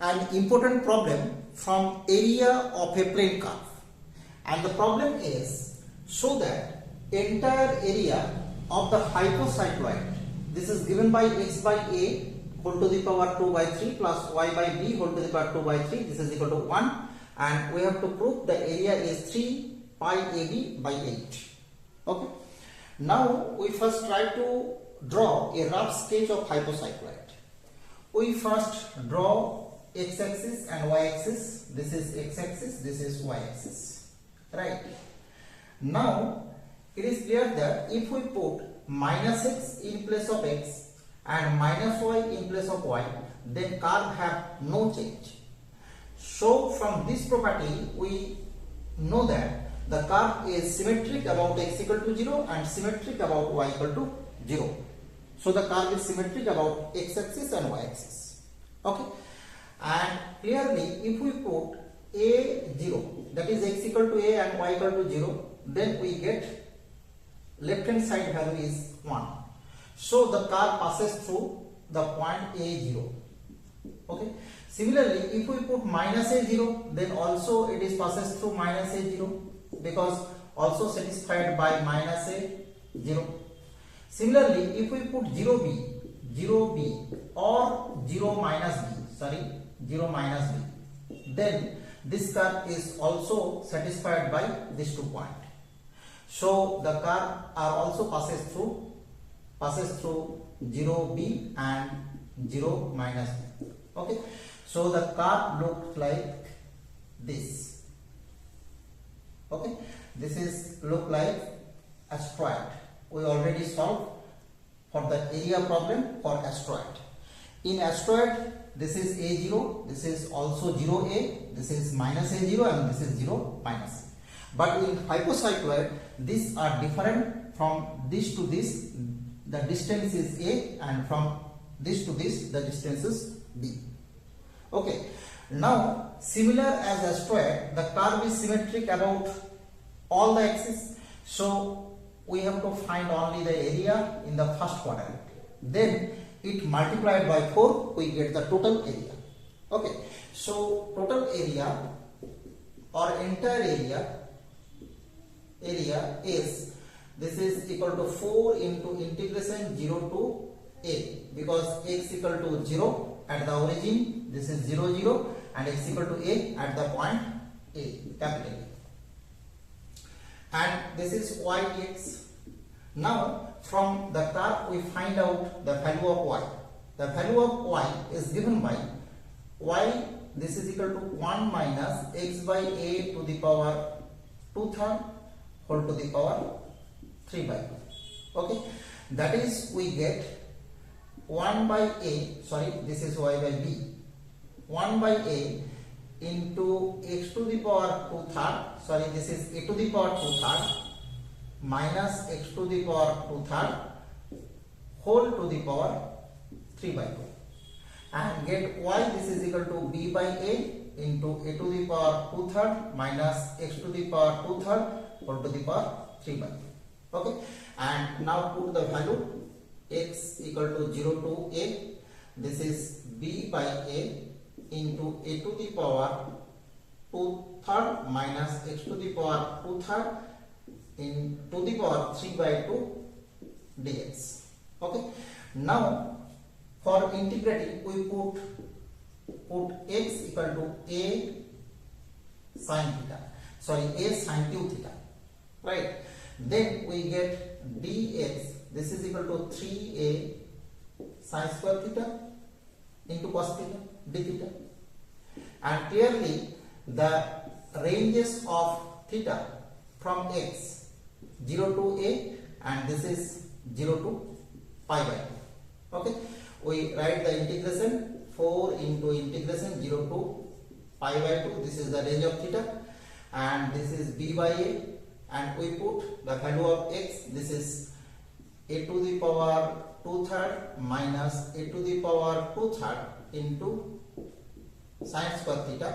an important problem from area of a plane curve, and the problem is show that entire area of the hypocycloid, this is given by x by a whole to the power 2 by 3 plus y by b whole to the power 2 by 3, this is equal to 1, and we have to prove the area is 3 pi ab by 8. Okay. Now we first try to draw a rough sketch of hypocycloid. We first draw x-axis and y-axis. This is x-axis, this is y-axis. Right. Now it is clear that if we put minus x in place of x and minus y in place of y, then curve have no change. So from this property we know that the curve is symmetric about x equal to 0 and symmetric about y equal to 0. So the curve is symmetric about x-axis and y-axis. Okay. And clearly if we put a 0, that is x equal to a and y equal to 0, then we get left hand side value is 1. So the curve passes through the point a0. Okay. Similarly, if we put minus a0, then also it is passes through minus a0, because also satisfied by minus a0. Similarly, if we put 0b or 0 minus b, then this curve is also satisfied by these 2 points. So the curve are also passes through 0b and 0 minus b. Okay. So the curve looks like this. Okay. This is look like asteroid. We already solved for the area problem for asteroid. In asteroid, this is a0, this is also 0a, this is minus a0, and this is 0 minus a. But in hypocycloid, these are different. From this to this, the distance is a, and from this to this, the distance is b. Okay. Now, similar as asteroid, the curve is symmetric about all the axes. So we have to find only the area in the first quadrant. Then it multiplied by 4, we get the total area. Okay. So total area or entire area is, this is equal to 4 into integration 0 to a, because x equal to 0 at the origin, this is 0 0, and x equal to a at the point a, capital A. And this is y dx. Now from the curve we find out the value of y. The value of y is given by y, this is equal to 1 minus x by a to the power 2/3 whole to the power 3 by 2. Okay. That is we get 1 by a, this is y by b, 1 by a into x to the power 2/3, this is a to the power 2/3 minus x to the power 2/3 whole to the power 3 by 2, and get y, this is equal to b by a into a to the power 2/3 minus x to the power 2/3 whole to the power 3 by 2. Okay. And now put the value x equal to 0 to a, this is b by a into a to the power 2/3 minus x to the power 2/3 in to the power 3 by 2 dx. Okay. Now for integrating we put x equal to a sin theta, a sin 2 theta, right? Then we get dx, this is equal to 3a sin square theta into cos theta d theta, and clearly the ranges of theta from x 0 to a, and this is 0 to pi by 2. Okay. We write the integration 4 into integration 0 to pi by 2, this is the range of theta, and this is b by a, and we put the value of x, this is a to the power 2/3 minus a to the power 2/3 into sin square theta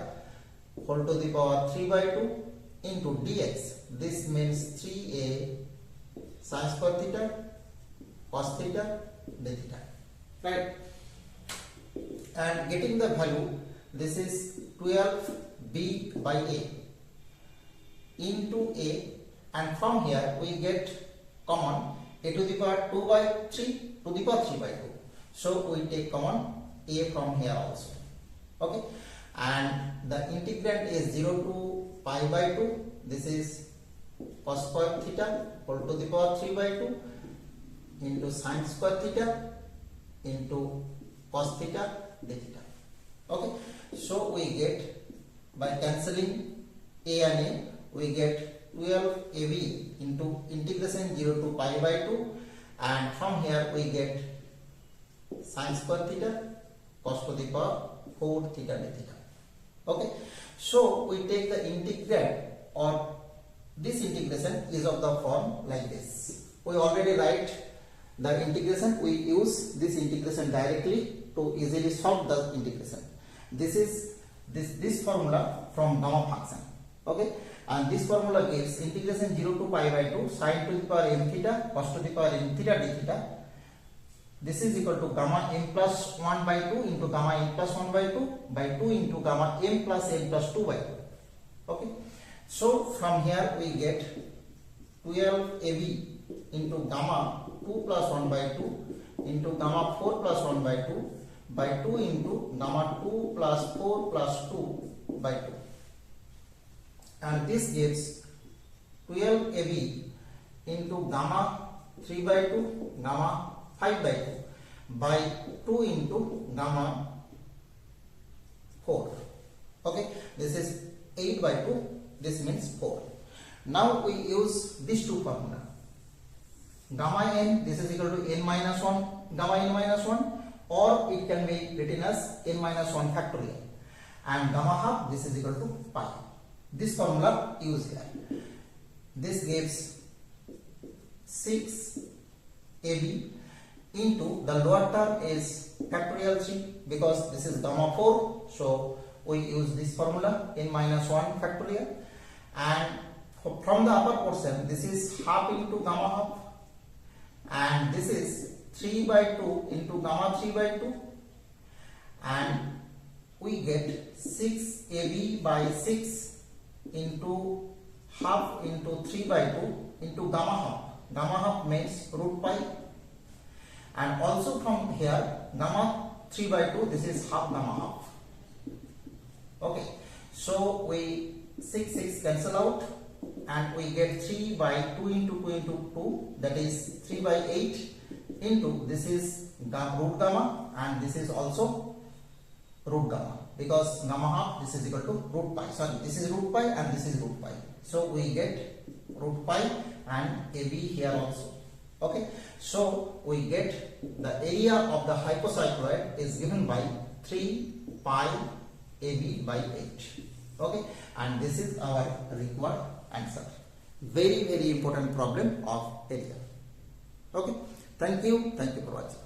whole to the power 3 by 2 into dx. This means 3a sin square theta cos theta d theta, right? And getting the value, this is 12b by a into a, and from here we get common a to the power 2 by 3 to the power 3 by 2. So we take common a from here also. Okay, and the integrand is 0 to pi by 2. This is cos square theta whole to the power 3 by 2 into sin square theta into cos theta d theta. Okay, so we get, by cancelling a and a, we get 12ab into integration 0 to pi by 2, and from here we get sin square theta cos to the power 4 theta d theta. Okay, so we take the integrand, or this integration is of the form like this. We already write the integration, we use this integration directly to easily solve the integration. This is this formula from gamma function. Okay, and this formula gives integration 0 to pi by 2 sin to the power m theta cos to the power m theta d theta. This is equal to gamma m plus 1 by 2 into gamma m plus 1 by 2 by 2 into gamma m plus 2 by 2. Okay, so from here we get 12ab into gamma 2 plus 1 by 2 into gamma 4 plus 1 by 2 by 2 into gamma 2 plus 4 plus 2 by 2, and this gives 12ab into gamma 3 by 2 gamma 5 by 2 by 2 into gamma 4. Okay, this is 8 by 2, this means 4. Now we use these two formula. Gamma n, this is equal to n minus 1 gamma n minus 1, or it can be written as n minus 1 factorial, and gamma half, this is equal to pi. This formula used here. This gives 6ab into the lower term is factorial 3 because this is gamma 4, so we use this formula n minus 1 factorial, and from the upper portion this is half into gamma half, and this is 3 by 2 into gamma 3 by 2, and we get 6ab by 6 into half into 3 by 2 into gamma half. Gamma half means root pi, and also from here gamma 3 by 2, this is half gamma half. Okay, so we 6 cancel out, and we get 3 by 2 into 2 into 2, that is 3 by 8 into, this is root gamma, and this is also root gamma, because gamma half, this is equal to root pi. Sorry, this is root pi and this is root pi. So we get root pi and AB here also. Okay, so we get the area of the hypocycloid is given by 3 pi AB by 8. Okay, and this is our required answer. Very important problem of area. Okay, thank you for watching.